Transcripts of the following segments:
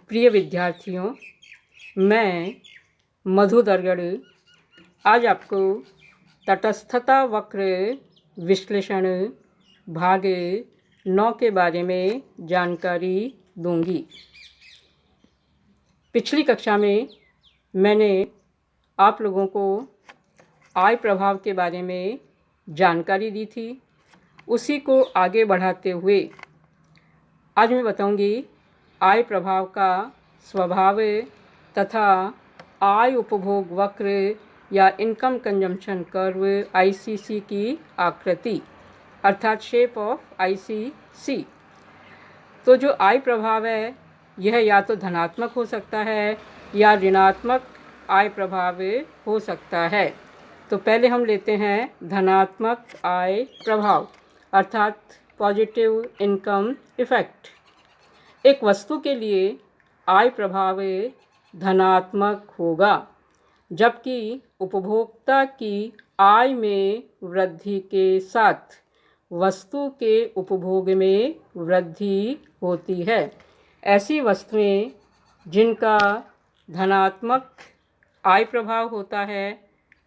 प्रिय विद्यार्थियों, मैं मधु दरगढ़ आज आपको तटस्थता वक्र विश्लेषण भाग 9 के बारे में जानकारी दूंगी। पिछली कक्षा में मैंने आप लोगों को आय प्रभाव के बारे में जानकारी दी थी। उसी को आगे बढ़ाते हुए आज मैं बताऊंगी आय प्रभाव का स्वभाव तथा आय उपभोग वक्र या इनकम कंजम्पशन कर्व आईसीसी की आकृति अर्थात शेप ऑफ आईसीसी। तो जो आय प्रभाव है यह या तो धनात्मक हो सकता है या ऋणात्मक आय प्रभाव हो सकता है। तो पहले हम लेते हैं धनात्मक आय प्रभाव अर्थात पॉजिटिव इनकम इफ़ेक्ट। एक वस्तु के लिए आय प्रभाव धनात्मक होगा जबकि उपभोक्ता की आय में वृद्धि के साथ वस्तु के उपभोग में वृद्धि होती है। ऐसी वस्तुएं जिनका धनात्मक आय प्रभाव होता है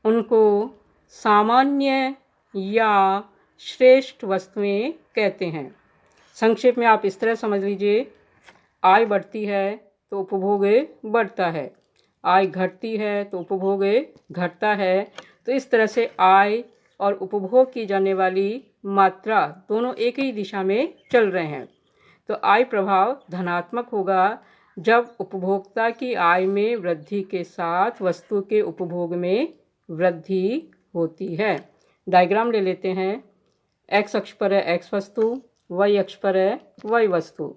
उनको सामान्य या श्रेष्ठ वस्तुएं कहते हैं। संक्षेप में आप इस तरह समझ लीजिए, आय बढ़ती है तो उपभोग बढ़ता है, आय घटती है तो उपभोग घटता है। तो इस तरह से आय और उपभोग की जाने वाली मात्रा दोनों एक ही दिशा में चल रहे हैं। तो आय प्रभाव धनात्मक होगा जब उपभोक्ता की आय में वृद्धि के साथ वस्तु के उपभोग में वृद्धि होती है। डायग्राम ले लेते हैं। एक्स अक्ष पर है एक्स वस्तु, वाई अक्ष पर है वाई वस्तु।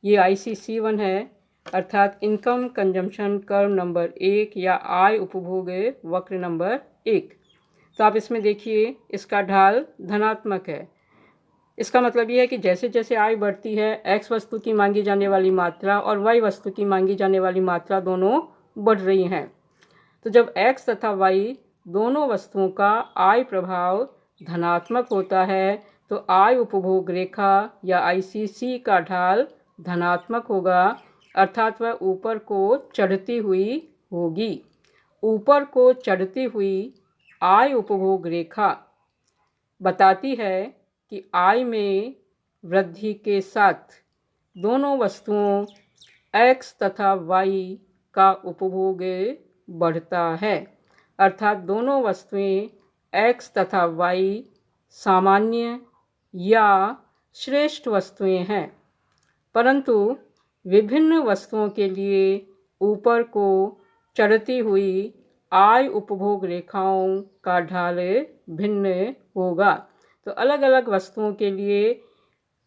ये ICC1 है अर्थात इनकम कंजम्पशन कर्व नंबर 1 या आय उपभोग वक्र नंबर 1। तो आप इसमें देखिए इसका ढाल धनात्मक है। इसका मतलब ये है कि जैसे जैसे आय बढ़ती है एक्स वस्तु की मांगी जाने वाली मात्रा और वाई वस्तु की मांगी जाने वाली मात्रा दोनों बढ़ रही हैं। तो जब एक्स तथा वाई दोनों वस्तुओं का आय प्रभाव धनात्मक होता है तो आय उपभोग रेखा या ICC का ढाल धनात्मक होगा अर्थात वह ऊपर को चढ़ती हुई होगी। ऊपर को चढ़ती हुई आय उपभोग रेखा बताती है कि आय में वृद्धि के साथ दोनों वस्तुओं x तथा y का उपभोग बढ़ता है अर्थात दोनों वस्तुएं x तथा y सामान्य या श्रेष्ठ वस्तुएं हैं। परंतु विभिन्न वस्तुओं के लिए ऊपर को चढ़ती हुई आय उपभोग रेखाओं का ढाल भिन्न होगा। तो अलग अलग वस्तुओं के लिए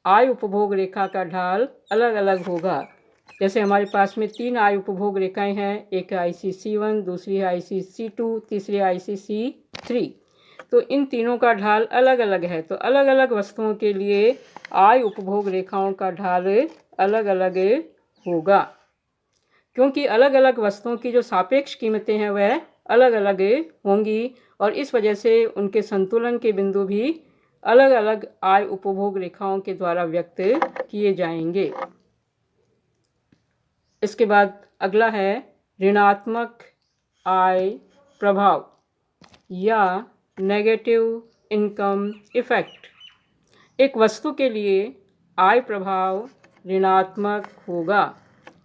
आय उपभोग रेखा का ढाल अलग अलग होगा। जैसे हमारे पास में 3 आय उपभोग रेखाएं हैं, एक है ICC1, दूसरी है ICC2, तीसरी है ICC3। तो इन तीनों का ढाल अलग अलग है। तो अलग अलग वस्तुओं के लिए आय उपभोग रेखाओं का ढाल अलग अलग होगा क्योंकि अलग अलग वस्तुओं की जो सापेक्ष कीमतें हैं वह अलग अलग होंगी और इस वजह से उनके संतुलन के बिंदु भी अलग अलग आय उपभोग रेखाओं के द्वारा व्यक्त किए जाएंगे। इसके बाद अगला है ऋणात्मक आय प्रभाव या नेगेटिव इनकम इफ़ेक्ट। एक वस्तु के लिए आय प्रभाव ऋणात्मक होगा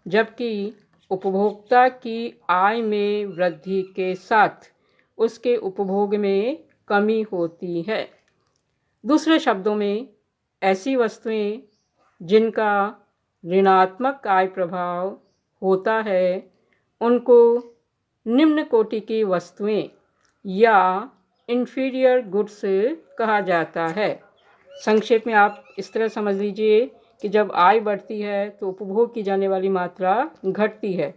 जबकि उपभोक्ता की आय में वृद्धि के साथ उसके उपभोग में कमी होती है। दूसरे शब्दों में ऐसी वस्तुएं जिनका ऋणात्मक आय प्रभाव होता है उनको निम्न कोटि की वस्तुएं या इंफीरियर गुड्स कहा जाता है। संक्षेप में आप इस तरह समझ लीजिए कि जब आय बढ़ती है तो उपभोग की जाने वाली मात्रा घटती है,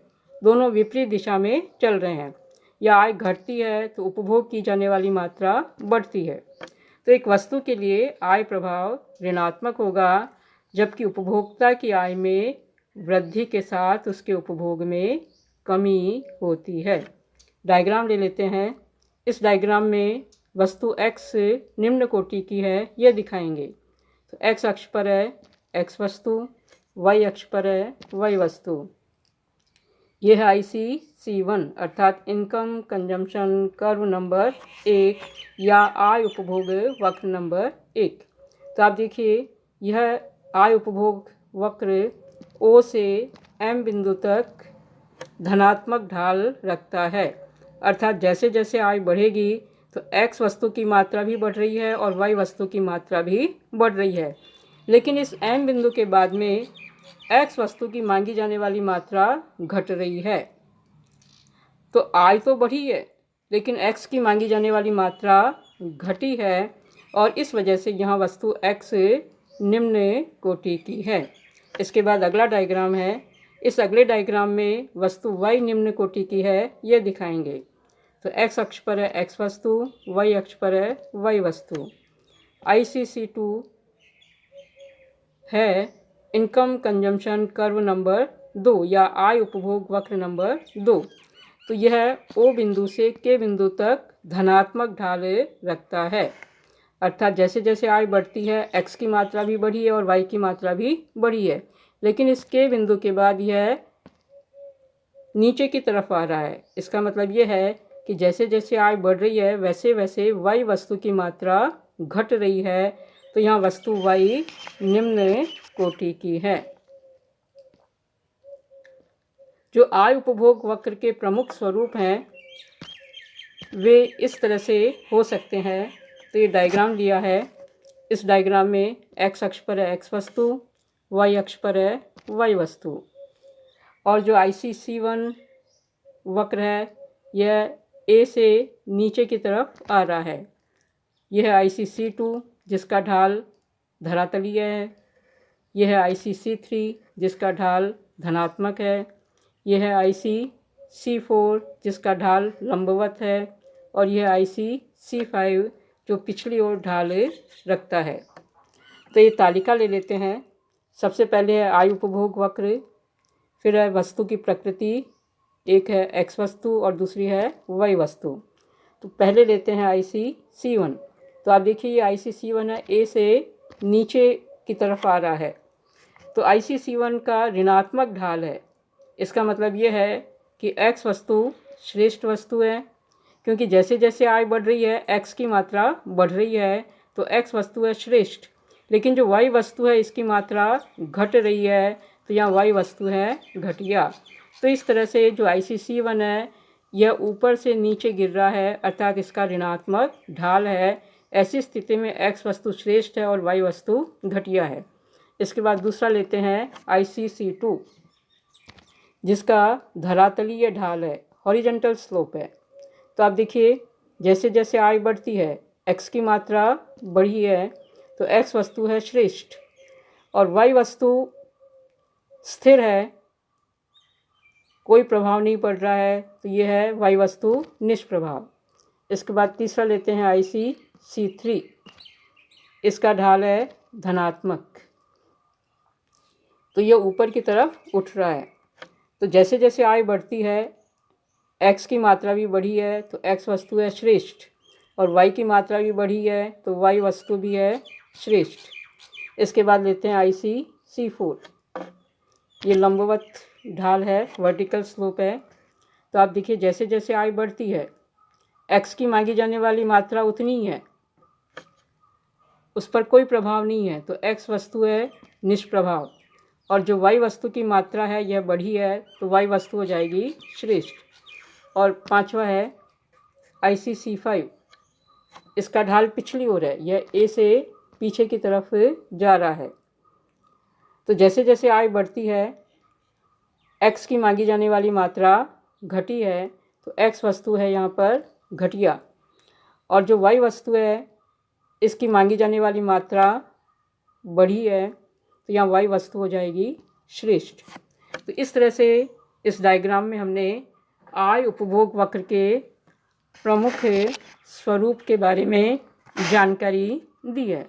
दोनों विपरीत दिशा में चल रहे हैं। या आय घटती है तो उपभोग की जाने वाली मात्रा बढ़ती है। तो एक वस्तु के लिए आय प्रभाव ऋणात्मक होगा जबकि उपभोक्ता की आय में वृद्धि के साथ उसके उपभोग में कमी होती है। डायग्राम ले लेते हैं। इस डायग्राम में वस्तु x निम्न कोटि की है यह दिखाएंगे। तो x अक्ष पर है x वस्तु, y अक्ष पर है y वस्तु। ये है ICC1 अर्थात इनकम कंजम्पशन कर्व नंबर 1 या आय उपभोग वक्र नंबर 1। तो आप देखिए यह आय उपभोग वक्र O से M बिंदु तक धनात्मक ढाल रखता है, अर्थात जैसे जैसे आय बढ़ेगी तो X वस्तु की मात्रा भी बढ़ रही है और Y वस्तु की मात्रा भी बढ़ रही है। लेकिन इस M बिंदु के बाद में X वस्तु की मांगी जाने वाली मात्रा घट रही है। तो आय तो बढ़ी है लेकिन X की मांगी जाने वाली मात्रा घटी है और इस वजह से यहाँ वस्तु X निम्न कोटि की है। इसके बाद अगला डायग्राम है। इस अगले डायग्राम में वस्तु Y निम्न कोटि की है, ये दिखाएंगे। तो X अक्ष पर है X वस्तु, Y अक्ष पर है Y वस्तु। ICC2 है इनकम कंजम्पशन कर्व नंबर 2 या आय उपभोग वक्र नंबर 2। तो यह O बिंदु से K बिंदु तक धनात्मक ढाल रखता है, अर्थात जैसे जैसे आय बढ़ती है X की मात्रा भी बढ़ी है और Y की मात्रा भी बढ़ी है। लेकिन इस K बिंदु के बाद यह नीचे की तरफ आ रहा है। इसका मतलब यह है कि जैसे जैसे आय बढ़ रही है वैसे वैसे Y वस्तु की मात्रा घट रही है। तो यहाँ वस्तु Y निम्न कोटि की है। जो आय उपभोग वक्र के प्रमुख स्वरूप हैं वे इस तरह से हो सकते हैं। तो ये डायग्राम दिया है। इस डायग्राम में X अक्ष पर है X वस्तु, Y अक्ष पर है Y वस्तु। और जो ICC1 वक्र है यह A से नीचे की तरफ आ रहा है। यह है ICC2 जिसका ढाल धरातलीय है। यह है ICC3 जिसका ढाल धनात्मक है। यह है ICC4 जिसका ढाल लंबवत है और यह ICC5 जो पिछली ओर ढाल रखता है। तो ये तालिका ले लेते हैं। सबसे पहले है आय उपभोग वक्र, फिर है वस्तु की प्रकृति, एक है X वस्तु और दूसरी है Y वस्तु। तो पहले लेते हैं ICC1। तो आप देखिए ये ICC1 है, A से नीचे की तरफ आ रहा है। तो ICC1 का ऋणात्मक ढाल है। इसका मतलब ये है कि X वस्तु श्रेष्ठ वस्तु है, क्योंकि जैसे जैसे आय बढ़ रही है X की मात्रा बढ़ रही है तो X वस्तु है श्रेष्ठ। लेकिन जो Y वस्तु है इसकी मात्रा घट रही है तो यहाँ Y वस्तु है घटिया। तो इस तरह से जो ICC1 है यह ऊपर से नीचे गिर रहा है, अर्थात इसका ऋणात्मक ढाल है। ऐसी स्थिति में X वस्तु श्रेष्ठ है और Y वस्तु घटिया है। इसके बाद दूसरा लेते हैं ICC2 जिसका धरातलीय ढाल है, हॉरिजॉन्टल स्लोप है। तो आप देखिए जैसे जैसे आय बढ़ती है X की मात्रा बढ़ी है तो X वस्तु है श्रेष्ठ और Y वस्तु स्थिर है, कोई प्रभाव नहीं पड़ रहा है, तो ये है Y वस्तु निष्प्रभाव। इसके बाद तीसरा लेते हैं ICC3, इसका ढाल है धनात्मक, तो ये ऊपर की तरफ उठ रहा है। तो जैसे जैसे आय बढ़ती है X की मात्रा भी बढ़ी है तो X वस्तु है श्रेष्ठ और Y की मात्रा भी बढ़ी है तो Y वस्तु भी है श्रेष्ठ। इसके बाद लेते हैं ICC4, ये लंबवत ढाल है, वर्टिकल स्लोप है। तो आप देखिए जैसे जैसे आय बढ़ती है X की मांगी जाने वाली मात्रा उतनी ही है, उस पर कोई प्रभाव नहीं है, तो X वस्तु है निष्प्रभाव और जो Y वस्तु की मात्रा है यह बढ़ी है तो Y वस्तु हो जाएगी श्रेष्ठ। और पांचवा है ICC5, इसका ढाल पिछली ओर है, यह A से पीछे की तरफ जा रहा है। तो जैसे जैसे आय बढ़ती है X की मांगी जाने वाली मात्रा घटी है तो X वस्तु है यहाँ पर घटिया और जो Y वस्तु है इसकी मांगी जाने वाली मात्रा बढ़ी है तो यहाँ Y वस्तु हो जाएगी श्रेष्ठ। तो इस तरह से इस डायग्राम में हमने आय उपभोग वक्र के प्रमुख स्वरूप के बारे में जानकारी दी है।